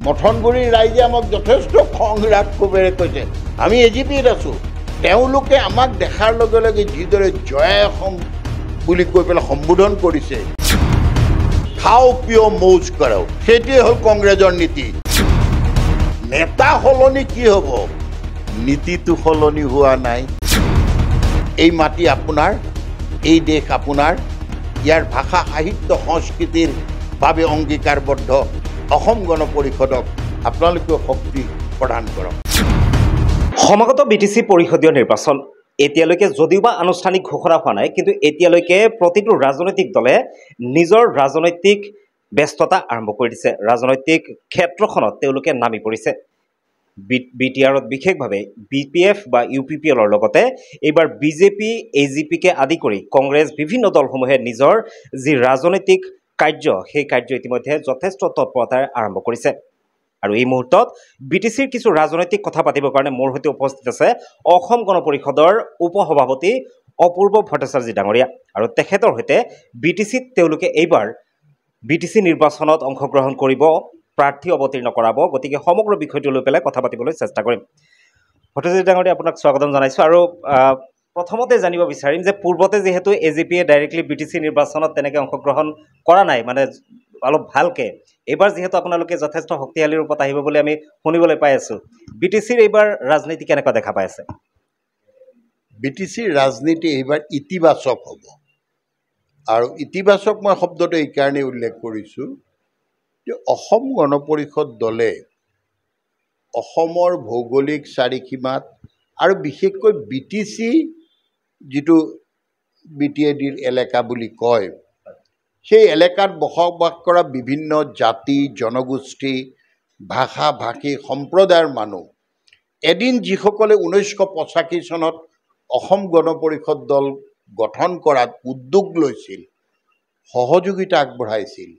মথনগুৰিৰ ৰাইজে আমাক যথেষ্ট খং ৰাগ ক্ষোভেৰে কৈছে আমি এজিপিত আছোঁ। তেওঁলোকে আমাক দেখাৰ লগে লগে যিদৰে জয় অসম বুলি কৈ পেলাই সম্বোধন কৰিছে, খাও পিয় মৌজ কৰাও, সেইটোৱে হ'ল কংগ্ৰেছৰ নীতি। নেতা সলনি কি হ'ব, নীতিটো সলনি হোৱা নাই। এই মাটি আপোনাৰ, এই দেশ আপোনাৰ, ইয়াৰ ভাষা সাহিত্য সংস্কৃতিৰ বাবে অংগীকাৰবদ্ধ অসম গণ পৰিষদক আপোনালোকেও শক্তি প্ৰদান কৰক। সমাগত বিটিচি পৰিষদীয় নিৰ্বাচন এতিয়ালৈকে যদিওবা আনুষ্ঠানিক ঘোষণা হোৱা নাই, কিন্তু এতিয়ালৈকে প্ৰতিটো ৰাজনৈতিক দলে নিজৰ ৰাজনৈতিক ব্যস্ততা আৰম্ভ কৰি দিছে। ৰাজনৈতিক ক্ষেত্ৰখনত তেওঁলোকে নামি পৰিছে। BTRত বিশেষভাৱে BPF বা UPPLৰ লগতে এইবাৰ BJP, AGPকে আদি কৰি কংগ্ৰেছ বিভিন্ন দলসমূহে নিজৰ যি ৰাজনৈতিক কাৰ্য সেই কাৰ্য ইতিমধ্যে যথেষ্ট তৎপৰতাৰে আৰম্ভ কৰিছে। আৰু এই মুহূৰ্তত BTCৰ কিছু ৰাজনৈতিক কথা পাতিবৰ কাৰণে মোৰ সৈতে উপস্থিত আছে অসম গণ পৰিষদৰ উপসভাপতি অপূৰ্ব ভট্টাচাৰ্য ডাঙৰীয়া। আৰু তেখেতৰ সৈতে BTCত তেওঁলোকে এইবাৰ BTC নিৰ্বাচনত অংশগ্ৰহণ কৰিব, প্ৰাৰ্থী অৱতীৰ্ণ কৰাব। গতিকে সমগ্ৰ বিষয়টো লৈ পেলাই কথা পাতিবলৈ চেষ্টা কৰিম। ভট্টাচাৰ্য ডাঙৰীয়া, আপোনাক স্বাগতম জনাইছোঁ। আৰু প্ৰথমতে জানিব বিচাৰিম যে পূৰ্বতে যিহেতু AGPয়ে ডাইৰেক্টলি BTC নিৰ্বাচনত তেনেকৈ অংশগ্ৰহণ কৰা নাই, মানে অলপ ভালকৈ, এইবাৰ যিহেতু আপোনালোকে যথেষ্ট শক্তিশালী ৰূপত আহিব বুলি আমি শুনিবলৈ পাই আছোঁ, BTCৰ এইবাৰ ৰাজনীতি কেনেকুৱা দেখা পাই আছে? BTCৰ ৰাজনীতি এইবাৰ ইতিবাচক হ'ব। আৰু ইতিবাচক মই শব্দটো এইকাৰণেই উল্লেখ কৰিছোঁ যে অসম গণ পৰিষদ দলে অসমৰ ভৌগোলিক চাৰিসীমাত আৰু বিশেষকৈ BTC যিটো BTADৰ এলেকা বুলি কয়, সেই এলেকাত বসবাস কৰা বিভিন্ন জাতি, জনগোষ্ঠী, ভাষা ভাষী সম্প্ৰদায়ৰ মানুহ এদিন যিসকলে 1985 চনত অসম গণ পৰিষদ দল গঠন কৰাত উদ্যোগ লৈছিল, সহযোগিতা আগবঢ়াইছিল,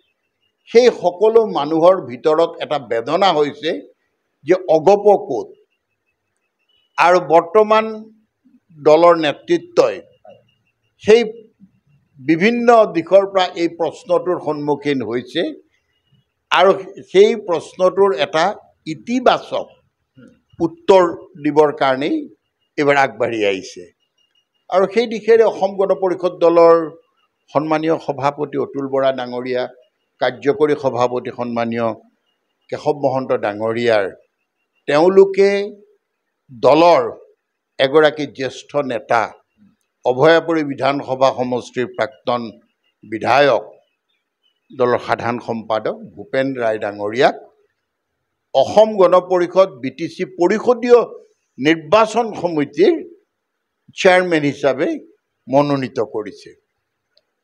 সেই সকলো মানুহৰ ভিতৰত এটা বেদনা হৈছে যে অগপ ক'ত। আৰু বৰ্তমান দলৰ নেতৃত্বই সেই বিভিন্ন দিশৰ পৰা এই প্ৰশ্নটোৰ সন্মুখীন হৈছে আৰু সেই প্ৰশ্নটোৰ এটা ইতিবাচক উত্তৰ দিবৰ কাৰণেই এইবাৰ আগবাঢ়ি আহিছে। আৰু সেই দিশেৰে অসম গণ পৰিষদ দলৰ সন্মানীয় সভাপতি অতুল বৰা ডাঙৰীয়া, কাৰ্যকৰী সভাপতি সন্মানীয় কেশৱ মহন্ত ডাঙৰীয়াৰ তেওঁলোকে দলৰ এগৰাকী জ্যেষ্ঠ নেতা, অভয়াপুৰী বিধানসভা সমষ্টিৰ প্ৰাক্তন বিধায়ক, দলৰ সাধাৰণ সম্পাদক ভূপেন ৰায় ডাঙৰীয়াক অসম গণ পৰিষদ BTC পৰিষদীয় নিৰ্বাচন সমিতিৰ চেয়াৰমেন হিচাপে মনোনীত কৰিছে।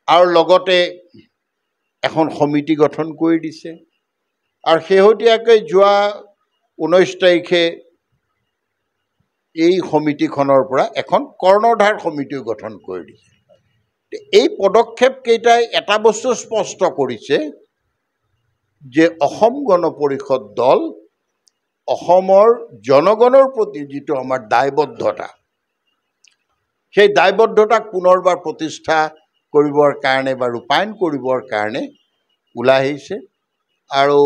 আৰু লগতে এখন সমিতি গঠন কৰি দিছে। আৰু শেহতীয়াকৈ যোৱা 19 তাৰিখে এই সমিতিখনৰ পৰা এখন কৰ্ণধাৰ সমিতিও গঠন কৰি দিছে। এই পদক্ষেপকেইটাই এটা বস্তু স্পষ্ট কৰিছে যে অসম গণ পৰিষদ দল অসমৰ জনগণৰ প্ৰতি যিটো আমাৰ দায়বদ্ধতা, সেই দায়বদ্ধতাক পুনৰবাৰ প্ৰতিষ্ঠা কৰিবৰ কাৰণে বা ৰূপায়ণ কৰিবৰ কাৰণে ওলাই আহিছে। আৰু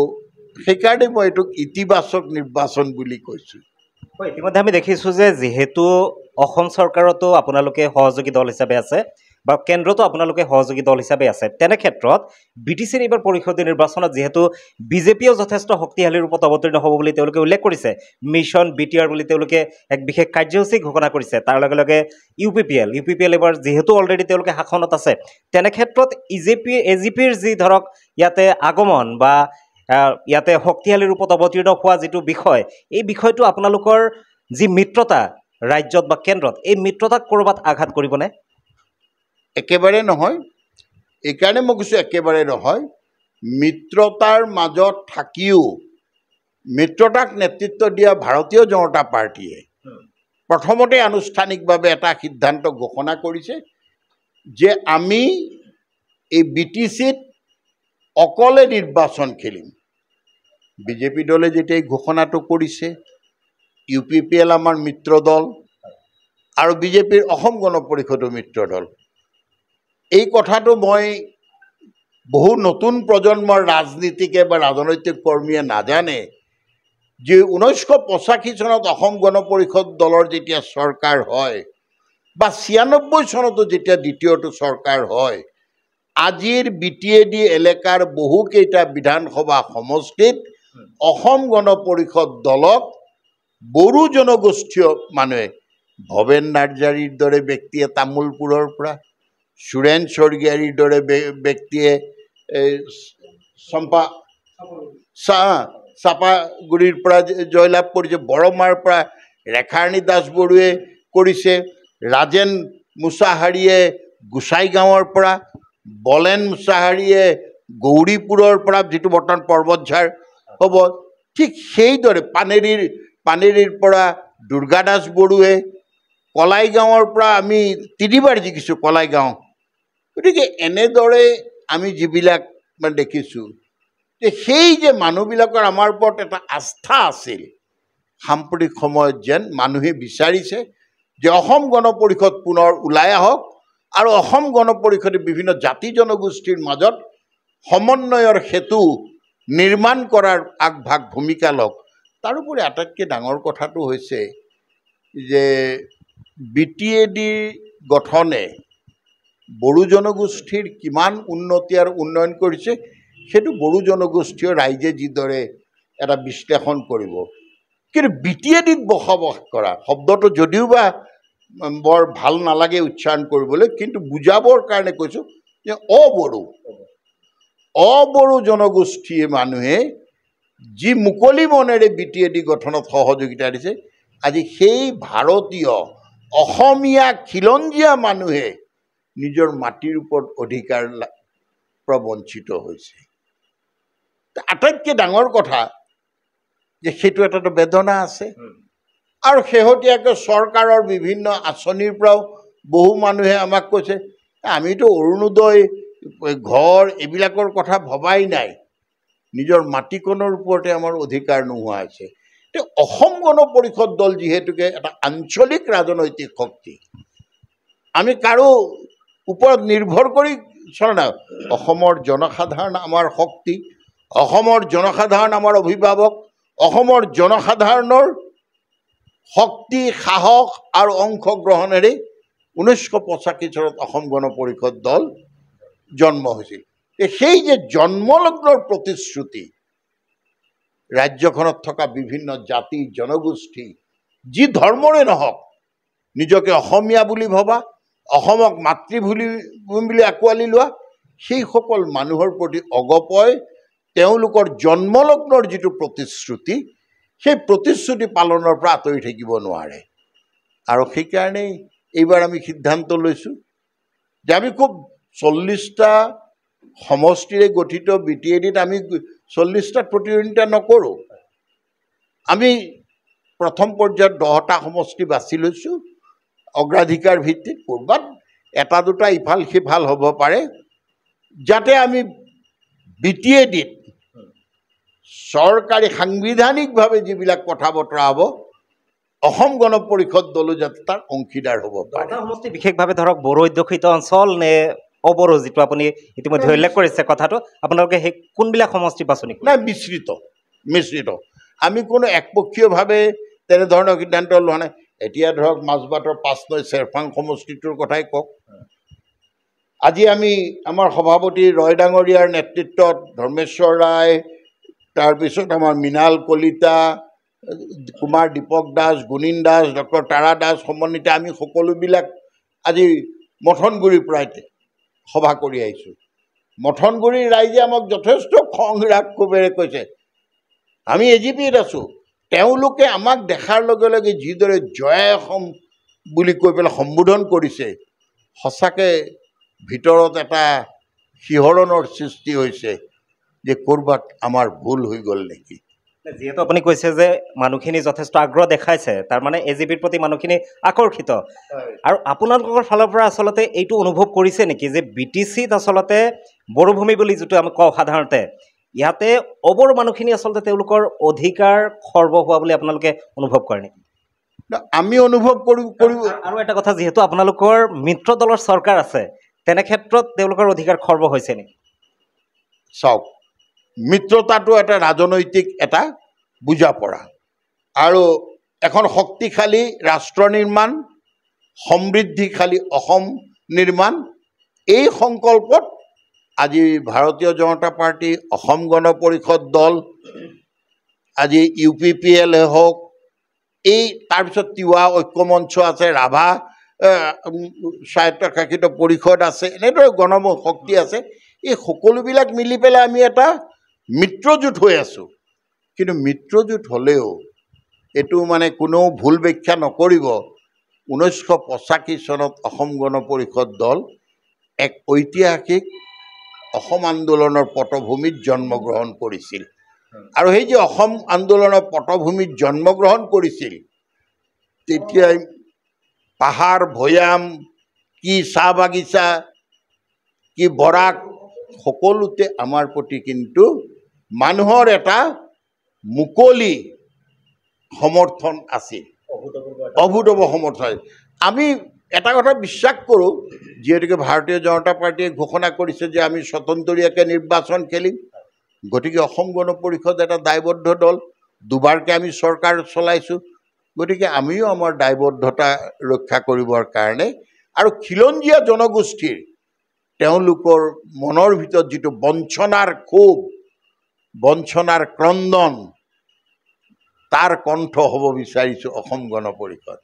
সেইকাৰণে মই এইটোক ইতিবাচক নিৰ্বাচন বুলি কৈছোঁ। ইতিমধ্যে আমি দেখিছোঁ যে যিহেতু অসম চৰকাৰতো আপোনালোকে সহযোগী দল হিচাপে আছে বা কেন্দ্ৰতো আপোনালোকে সহযোগী দল হিচাপে আছে, তেনে ক্ষেত্ৰত BTCৰ এইবাৰ পৰিষদীয় নিৰ্বাচনত যিহেতু BJPয়েও যথেষ্ট শক্তিশালী ৰূপত অৱতীৰ্ণ হ'ব বুলি তেওঁলোকে উল্লেখ কৰিছে, মিছন BTR বুলি তেওঁলোকে এক বিশেষ কাৰ্যসূচী ঘোষণা কৰিছে। তাৰ লগে লগে UPPL এইবাৰ যিহেতু অলৰেডি তেওঁলোকে শাসনত আছে, তেনে ক্ষেত্ৰত AGPৰ যি ধৰক ইয়াতে আগমন বা ইয়াতে শক্তিশালী ৰূপত অৱতীৰ্ণ হোৱা যিটো বিষয়, এই বিষয়টো আপোনালোকৰ যি মিত্ৰতা ৰাজ্যত বা কেন্দ্ৰত, এই মিত্ৰতাক ক'ৰবাত আঘাত কৰিবনে? একেবাৰে নহয়। এইকাৰণে মই কৈছোঁ একেবাৰে নহয়। মিত্ৰতাৰ মাজত থাকিও মিত্ৰতাক নেতৃত্ব দিয়া ভাৰতীয় জনতা পাৰ্টীয়ে প্ৰথমতে আনুষ্ঠানিকভাৱে এটা সিদ্ধান্ত ঘোষণা কৰিছে যে আমি এই BTCত অকলে নিৰ্বাচন খেলিম। BJP দলে যেতিয়া ঘোষণাটো কৰিছে, UPPL আমাৰ মিত্ৰ দল আৰু BJPৰ অসম গণ পৰিষদৰ মিত্ৰ দল, এই কথাটো মই বহু নতুন প্ৰজন্মৰ ৰাজনীতিকে বা ৰাজনৈতিক কৰ্মীয়ে নাজানে যে 1985 চনত অসম গণ পৰিষদ দলৰ যেতিয়া চৰকাৰ হয় বা 96 চনতো যেতিয়া দ্বিতীয়টো চৰকাৰ হয়, আজিৰ BTAD এলেকাৰ বহুকেইটা বিধানসভা সমষ্টিত অসম গণ পৰিষদ দলক বড়ো জনগোষ্ঠীয় মানুহে, ভৱেন নাৰ্জাৰীৰ দৰে ব্যক্তিয়ে তামোলপুৰৰ পৰা, সুৰেণ স্বৰ্গীয়াৰীৰ দৰে ব্যক্তিয়ে চাপাগুৰিৰ পৰা জয়লাভ কৰিছে, বৰমাৰ পৰা ৰেখাৰণী দাস বড়োৱে কৰিছে, ৰাজেন মুছাহাৰীয়ে গোসাইগাঁৱৰ পৰা, বলেন মুছাহাৰীয়ে গৌৰীপুৰৰ পৰা, যিটো বৰ্তমান পৰ্বতঝাৰ হ'ব, ঠিক সেইদৰে পানেৰীৰ পৰা দুৰ্গা দাস বড়োৱে, কলাইগাঁৱৰ পৰা আমি তিনিবাৰ জিকিছোঁ কলাইগাঁও। গতিকে এনেদৰে আমি যিবিলাক মানে দেখিছোঁ যে সেই যে মানুহবিলাকৰ আমাৰ ওপৰত এটা আস্থা আছিল, সাম্প্ৰতিক সময়ত যেন মানুহে বিচাৰিছে যে অসম গণ পৰিষদ পুনৰ ওলাই আহক আৰু অসম গণ পৰিষদে বিভিন্ন জাতি জনগোষ্ঠীৰ মাজত সমন্বয়ৰ সেতু নিৰ্মাণ কৰাৰ আগভাগ ভূমিকা লওক। তাৰোপৰি আটাইতকৈ ডাঙৰ কথাটো হৈছে যে BTAD গঠনে বড়ো জনগোষ্ঠীৰ কিমান উন্নতি আৰু উন্নয়ন কৰিছে সেইটো বড়ো জনগোষ্ঠীয় ৰাইজে যিদৰে এটা বিশ্লেষণ কৰিব। কিন্তু BTADত বসবাস কৰা শব্দটো যদিও বা বৰ ভাল নালাগে উচ্চাৰণ কৰিবলৈ, কিন্তু বুজাবৰ কাৰণে কৈছোঁ যে অবড়ো জনগোষ্ঠীৰ মানুহে যি মুকলি মনেৰে BTAD গঠনত সহযোগিতা দিছে, আজি সেই ভাৰতীয় অসমীয়া খিলঞ্জীয়া মানুহে নিজৰ মাটিৰ ওপৰত অধিকাৰ পৰা বঞ্চিত হৈছে। আটাইতকৈ ডাঙৰ কথা যে সেইটো এটা বেদনা আছে। আৰু শেহতীয়াকৈ চৰকাৰৰ বিভিন্ন আঁচনিৰ পৰাও বহু মানুহে আমাক কৈছে আমিতো অৰুণোদয় ঘৰ এইবিলাকৰ কথা ভবাই নাই, নিজৰ মাটিকণৰ ওপৰতে আমাৰ অধিকাৰ নোহোৱা হৈছে। অসম গণ পৰিষদ দল যিহেতুকে এটা আঞ্চলিক ৰাজনৈতিক শক্তি, আমি কাৰো ওপৰত নিৰ্ভৰ কৰি চলা নাই। অসমৰ জনসাধাৰণ আমাৰ শক্তি, অসমৰ জনসাধাৰণ আমাৰ অভিভাৱক, অসমৰ জনসাধাৰণৰ শক্তি সাহস আৰু অংশগ্ৰহণেৰে 1985 চনত অসম গণ পৰিষদ দল জন্ম হৈছিল। সেই যে জন্মলগ্নৰ প্ৰতিশ্ৰুতি, ৰাজ্যখনত থকা বিভিন্ন জাতি জনগোষ্ঠী যি ধৰ্মৰে নহওক নিজকে অসমীয়া বুলি ভবা, অসমক মাতৃভূমি বুলি আঁকোৱালি লোৱা, সেইসকল মানুহৰ প্ৰতি অগপয় তেওঁলোকৰ জন্মলগ্নৰ যিটো প্ৰতিশ্ৰুতি, সেই প্ৰতিশ্ৰুতি পালনৰ পৰা আঁতৰি থাকিব নোৱাৰে। আৰু সেইকাৰণেই এইবাৰ আমি সিদ্ধান্ত লৈছোঁ যে আমি খুব 40টা সমষ্টিৰে গঠিত BTADত আমি 40টাত প্ৰতিদ্বন্দ্বিতা নকৰোঁ। আমি প্ৰথম পৰ্যায়ত 10টা সমষ্টি বাছি লৈছোঁ অগ্ৰাধিকাৰ ভিত্তিত। ক'ৰবাত এটা দুটা ইফাল সিফাল হ'ব পাৰে, যাতে আমি BTADত চৰকাৰী সাংবিধানিকভাৱে যিবিলাক কথা বতৰা হ'ব, অসম গণ পৰিষদ দলো যাতে তাৰ অংশীদাৰ হ'ব পাৰে। সমষ্টি বিশেষভাৱে ধৰক বড়ো অধ্যুষিত অঞ্চল নে অবড়ো, যিটো আপুনি ইতিমধ্যে উল্লেখ কৰিছে কথাটো, আপোনালোকে সেই কোনবিলাক সমষ্টি বাছনি কৰে? নাই, মিশ্ৰিত। আমি কোনো একপক্ষীয়ভাৱে তেনেধৰণৰ সিদ্ধান্ত লোৱা নাই। এতিয়া ধৰক মাজবাটৰ 5 নং চেৰফাং সমষ্টিটোৰ কথাই কওক। আজি আমি আমাৰ সভাপতি ৰয় ডাঙৰীয়াৰ নেতৃত্বত ধৰ্মেশ্বৰ ৰায়, তাৰপিছত আমাৰ মৃণাল কলিতা, কুমাৰ দীপক দাস, গুণীন দাস, ডক্টৰ তাৰা দাস সমন্বিত আমি সকলোবিলাক আজি মথনগুৰিৰ পৰাই সভা কৰি আহিছোঁ। মথনগুৰিৰ ৰাইজে আমাক যথেষ্ট খং ৰাগ ক্ষোভেৰে কৈছে আমি AGPত আছোঁ। তেওঁলোকে আমাক দেখাৰ লগে লগে যিদৰে জয় অসম বুলি কৈ পেলাই সম্বোধন কৰিছে, সঁচাকৈ ভিতৰত এটা শিহৰণৰ সৃষ্টি হৈছে যে ক'ৰবাত আমাৰ ভুল হৈ গ'ল নেকি। যিহেতু আপুনি কৈছে যে মানুহখিনি যথেষ্ট আগ্ৰহ দেখাইছে, তাৰমানে AGPৰ প্ৰতি মানুহখিনি আকৰ্ষিত, আৰু আপোনালোকৰ ফালৰ পৰা আচলতে এইটো অনুভৱ কৰিছে নেকি যে BTCত আচলতে বড়োভূমি বুলি যিটো আমি কওঁ সাধাৰণতে, ইয়াতে অবড়ো মানুহখিনি আচলতে তেওঁলোকৰ অধিকাৰ খৰ্ব হোৱা বুলি আপোনালোকে অনুভৱ কৰে নেকি? আমি অনুভৱ কৰোঁ। আৰু এটা কথা, যিহেতু আপোনালোকৰ মিত্ৰ দলৰ চৰকাৰ আছে, তেনে ক্ষেত্ৰত তেওঁলোকৰ অধিকাৰ খৰ্ব হৈছে নেকি? চাওক, মিত্ৰতাটো এটা ৰাজনৈতিক এটা বুজা পৰা আৰু এখন শক্তিশালী ৰাষ্ট্ৰ নিৰ্মাণ সমৃদ্ধিশালী অসম নিৰ্মাণ এই সংকল্পত আজি ভাৰতীয় জনতা পাৰ্টি অসম গণ পৰিষদ দল আজি UPPL হওক এই তাৰপিছত তিৱা ঐক্যমঞ্চ আছে ৰাভা স্বায়ত্তশাসিত পৰিষদ আছে এনেদৰে গণ শক্তি আছে এই সকলোবিলাক মিলি পেলাই আমি এটা মিত্ৰজোঁট হৈ আছোঁ কিন্তু মিত্ৰজোঁট হ'লেও এইটো মানে কোনো ভুল ব্যাখ্যা নকৰিব 1985 চনত অসম গণ পৰিষদ দল এক ঐতিহাসিক অসম আন্দোলনৰ পটভূমিত জন্মগ্ৰহণ কৰিছিল আৰু সেই যে অসম আন্দোলনৰ পটভূমিত জন্মগ্ৰহণ কৰিছিল তেতিয়াই পাহাৰ ভৈয়াম কি চাহ বাগিচা কি বৰাক সকলোতে আমাৰ প্ৰতি কিন্তু মানুহৰ এটা মুকলি সমৰ্থন আছিল অভূতপূৰ্ব সমৰ্থন আমি এটা কথা বিশ্বাস কৰোঁ যিহেতুকে ভাৰতীয় জনতা পাৰ্টিয়ে ঘোষণা কৰিছে যে আমি স্বতন্ত্ৰীয়াকৈ নিৰ্বাচন খেলিম গতিকে অসম গণ পৰিষদ এটা দায়বদ্ধ দল দুবাৰকৈ আমি চৰকাৰ চলাইছোঁ গতিকে আমিও আমাৰ দায়বদ্ধতা ৰক্ষা কৰিবৰ কাৰণে আৰু খিলঞ্জীয়া জনগোষ্ঠীৰ তেওঁলোকৰ মনৰ ভিতৰত যিটো বঞ্চনাৰ ক্ষোভ বঞ্চনাৰ ক্ৰন্দন তাৰ কণ্ঠ হ'ব বিচাৰিছোঁ অসম গণ পৰিষদ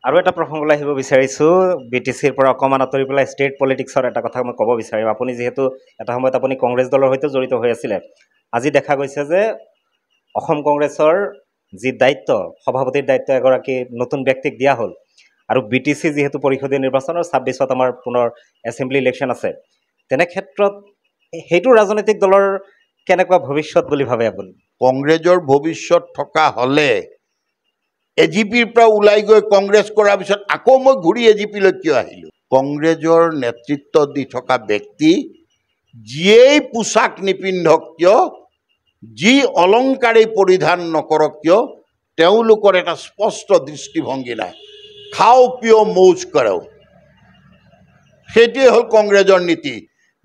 আৰু এটা প্ৰসংগলৈ আহিব বিচাৰিছোঁ BTCৰ পৰা অকণমান আঁতৰি পেলাই ষ্টেট পলিটিক্সৰ এটা কথা মই ক'ব বিচাৰিম আপুনি যিহেতু এটা সময়ত আপুনি কংগ্ৰেছ দলৰ সৈতে জড়িত হৈ আছিলে আজি দেখা গৈছে যে অসম কংগ্ৰেছৰ যি দায়িত্ব সভাপতিৰ দায়িত্ব এগৰাকী নতুন ব্যক্তিক দিয়া হ'ল আৰু BTC যিহেতু পৰিষদীয় নিৰ্বাচনৰ 26ত আমাৰ পুনৰ এছেম্বলি ইলেকশ্যন আছে তেনে ক্ষেত্ৰত সেইটো ৰাজনৈতিক দলৰ কেনেকুৱা ভৱিষ্যত বুলি ভাবে আপুনি কংগ্ৰেছৰ ভৱিষ্যত থকা হ'লে AGPৰ পৰা ওলাই গৈ কংগ্ৰেছ কৰাৰ পিছত আকৌ মই ঘূৰি AGPলৈ কিয় আহিলোঁ কংগ্ৰেছৰ নেতৃত্ব দি থকা ব্যক্তি যিয়েই পোছাক নিপিন্ধক কিয় যি অলংকাৰেই পৰিধান নকৰক কিয় তেওঁলোকৰ এটা স্পষ্ট দৃষ্টিভংগী নাই খাও পিও মৌজ কৰক সেইটোৱে হ'ল কংগ্ৰেছৰ নীতি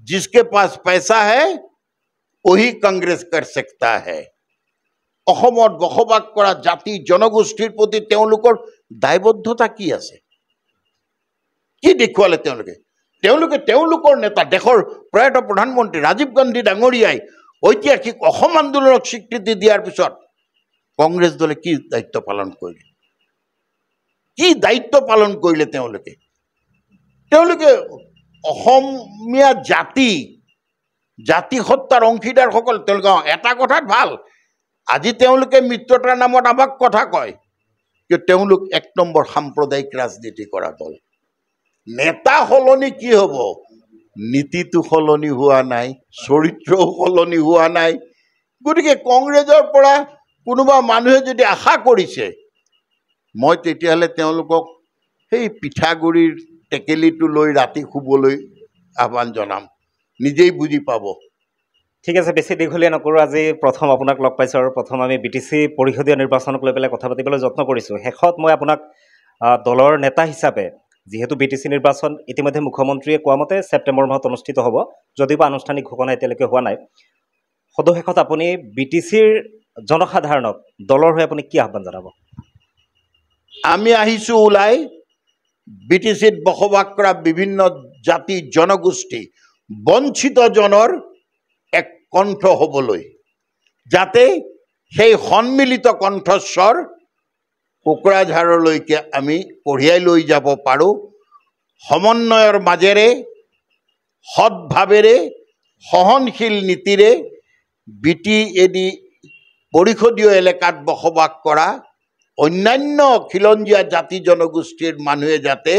जिसके पास पैसा है वही कांग्रेस कर सकता है অসমত বসবাস কৰা জাতি জনগোষ্ঠীৰ প্ৰতি তেওঁলোকৰ দায়বদ্ধতা কি আছে কি দেখুৱালে তেওঁলোকৰ নেতা দেশৰ প্ৰয়াত প্ৰধানমন্ত্ৰী ৰাজীৱ গান্ধী ডাঙৰীয়াই ঐতিহাসিক অসম আন্দোলনক স্বীকৃতি দিয়াৰ পিছত কংগ্ৰেছ দলে কি দায়িত্ব পালন কৰিলে তেওঁলোকে অসমীয়া জাতি সত্তাৰ অংশীদাৰসকল তেওঁলোকে এটা কথাত ভাল আজি তেওঁলোকে মিত্ৰতাৰ নামত আমাক কথা কয় যে তেওঁলোক এক নম্বৰ সাম্প্ৰদায়িক ৰাজনীতি কৰা দল নেতা সলনি কি হ'ব নীতিটো সলনি হোৱা নাই চৰিত্ৰও সলনি হোৱা নাই গতিকে কংগ্ৰেছৰ পৰা কোনোবা মানুহে যদি আশা কৰিছে মই তেতিয়াহ'লে তেওঁলোকক সেই পিঠাগুড়িৰ টেকেলিটো লৈ ৰাতি শুবলৈ আহ্বান জনাম নিজেই বুজি পাব ঠিক আছে বেছি দীঘলীয়া নকৰোঁ আজি প্ৰথম আপোনাক লগ পাইছোঁ আৰু প্ৰথম আমি BTC পৰিষদীয় নিৰ্বাচনক লৈ পেলাই কথা পাতিবলৈ যত্ন কৰিছোঁ শেষত মই আপোনাক দলৰ নেতা হিচাপে যিহেতু BTC নিৰ্বাচন ইতিমধ্যে মুখ্যমন্ত্ৰীয়ে কোৱা মতে ছেপ্টেম্বৰ মাহত অনুষ্ঠিত হ'ব যদিও আনুষ্ঠানিক ঘোষণা এতিয়ালৈকে হোৱা নাই সদশেষত আপুনি BTCৰ জনসাধাৰণক দলৰ হৈ আপুনি কি আহ্বান জনাব আমি আহিছোঁ ওলাই BTCত বসবাস কৰা বিভিন্ন জাতি জনগোষ্ঠী বঞ্চিতজনৰ এক কণ্ঠ হ'বলৈ যাতে সেই সন্মিলিত কণ্ঠস্বৰ কোকৰাঝাৰলৈকে আমি কঢ়িয়াই লৈ যাব পাৰোঁ সমন্বয়ৰ মাজেৰে সৎভাৱেৰে সহনশীল নীতিৰে BTAD পৰিষদীয় এলেকাত বসবাস কৰা অন্যান্য খিলঞ্জীয়া জাতি জনগোষ্ঠীৰ মানুহে যাতে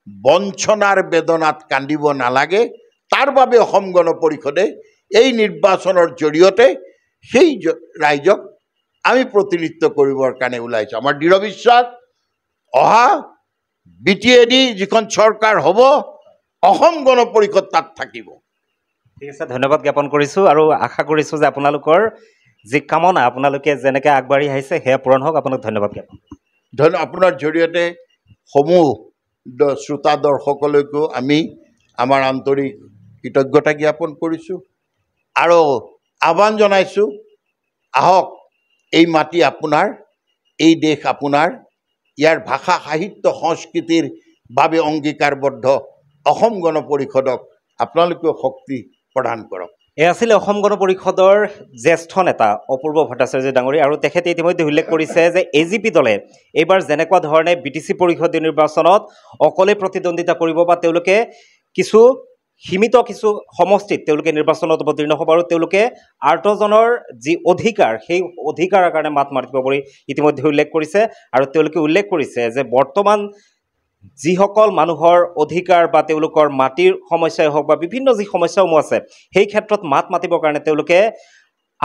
বঞ্চনাৰ বেদনাত কান্দিব নালাগে তাৰ বাবে অসম গণ পৰিষদে এই নিৰ্বাচনৰ জৰিয়তে সেই ৰাইজক আমি প্ৰতিনিধিত্ব কৰিবৰ কাৰণে ওলাইছোঁ আমাৰ দৃঢ় বিশ্বাস অহা BTAD যিখন চৰকাৰ হ'ব অসম গণ পৰিষদ তাত থাকিব ঠিক আছে ধন্যবাদ জ্ঞাপন কৰিছোঁ আৰু আশা কৰিছোঁ যে আপোনালোকৰ যি কামনা আপোনালোকে যেনেকৈ আগবাঢ়ি আহিছে সেয়া পূৰণ হওক আপোনাক ধন্যবাদ জ্ঞাপন আপোনাৰ জৰিয়তে সমূহ শ্ৰোতা দৰ্শকলৈকো আমি আমাৰ আন্তৰিক কৃতজ্ঞতা জ্ঞাপন কৰিছোঁ আৰু আহ্বান জনাইছোঁ আহক এই মাটি আপোনাৰ, এই দেশ আপোনাৰ, ইয়াৰ ভাষা সাহিত্য সংস্কৃতিৰ বাবে অংগীকাৰবদ্ধ অসম গণ পৰিষদক আপোনালোকেও শক্তি প্ৰদান কৰক। এয়া আছিল অসম গণ পৰিষদৰ জ্যেষ্ঠ নেতা অপূৰ্ব ভট্টাচাৰ্য ডাঙৰীয়া। আৰু তেখেতে ইতিমধ্যে উল্লেখ কৰিছে যে এজিপি দলে এইবাৰ যেনেকুৱা ধৰণে বিটিচি পৰিষদীয় নিৰ্বাচনত অকলে প্ৰতিদ্বন্দ্বিতা কৰিব বা তেওঁলোকে সীমিত কিছু সমষ্টিত তেওঁলোকে নিৰ্বাচনত অৱতীৰ্ণ হ'ব আৰু তেওঁলোকে আৰ্তজনৰ যি অধিকাৰ সেই অধিকাৰৰ কাৰণে মাত মাতিব বুলি ইতিমধ্যে উল্লেখ কৰিছে। আৰু তেওঁলোকে উল্লেখ কৰিছে যে বৰ্তমান যিসকল মানুহৰ অধিকাৰ বা তেওঁলোকৰ মাটিৰ সমস্যাই হওক বা বিভিন্ন যি সমস্যাসমূহ আছে সেই ক্ষেত্ৰত মাত মাতিবৰ কাৰণে তেওঁলোকে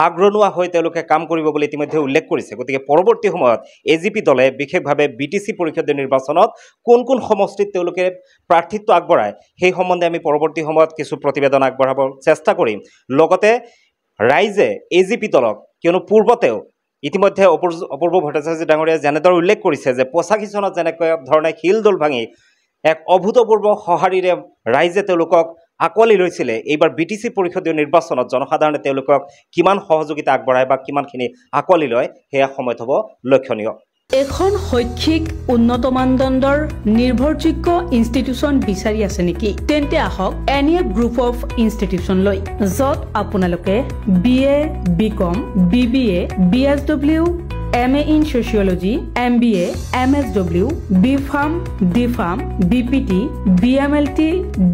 আগ্ৰনোৱা হৈ তেওঁলোকে কাম কৰিব বুলি ইতিমধ্যে উল্লেখ কৰিছে। গতিকে পৰৱৰ্তী সময়ত এজিপি দলে বিশেষভাৱে বিটিচি পৰিষদীয় নিৰ্বাচনত কোন কোন সমষ্টিত তেওঁলোকে প্ৰাৰ্থিত্ব আগবঢ়ায় সেই সম্বন্ধে আমি পৰৱৰ্তী সময়ত কিছু প্ৰতিবেদন আগবঢ়াব চেষ্টা কৰিম। লগতে ৰাইজে এজিপি দলক, কিয়নো পূৰ্বতেও ইতিমধ্যে অপূৰ্ব ভট্টাচাৰ্য ডাঙৰীয়াই যেনেদৰে উল্লেখ কৰিছে যে ৮৫ চনত যেনেকৈ ধৰণে শিলদৌল ভাঙি এক অভূতপূৰ্ব সঁহাৰিৰে ৰাইজে তেওঁলোকক আঁকোৱালি লৈছিলে, এইবাৰ বিটিচি পৰিষদীয় নিৰ্বাচনত জনসাধাৰণে তেওঁলোকক কিমান সহযোগিতা আগবঢ়ায় বা কিমানখিনি আঁকোৱালি লয় সেয়া সময়ত হ'ব লক্ষণীয়। এখন শৈক্ষিক উন্নত মানদণ্ডৰ নিৰ্ভৰযোগ্য ইনষ্টিটিউচন বিচাৰি আছে নেকি? তেন্তে আহক এনিয়া গ্ৰুপ অফ ইনষ্টিটিউচন লৈ, য'ত আপোনালোকে BA, BCom, BBA, BSW, MA in Sociology, MBA, MSW, BPharm, DPharm, BPT, BMLT,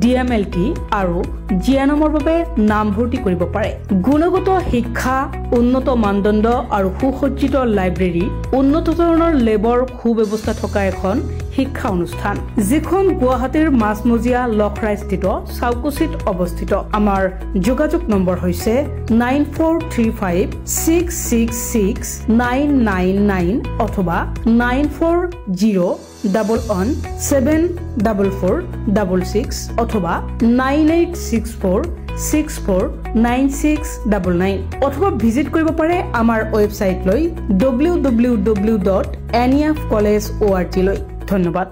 DMLT আৰু জিয়ানমৰ বাবে নামভৰ্তি কৰিব পাৰে। গুণগত শিক্ষা, উন্নত মানদণ্ড আৰু সুসজ্জিত লাইব্ৰেৰী, উন্নত ধৰণৰ লেবৰ সুব্যৱস্থা থকা এখন শিক্ষা অনুষ্ঠান, যিখন গুৱাহাটীৰ মাজমজিয়া লখৰাইস্থিত চাউকুচিত অৱস্থিত। আমাৰ যোগাযোগ নম্বৰ হৈছে 9435666999 অথবা 9401174466 অথবা 9864649699 অথবা ভিজিট কৰিব পাৰে আমাৰ ৱেবছাইট লৈ www.niafcollege.org লৈ। ধন্যবাদ।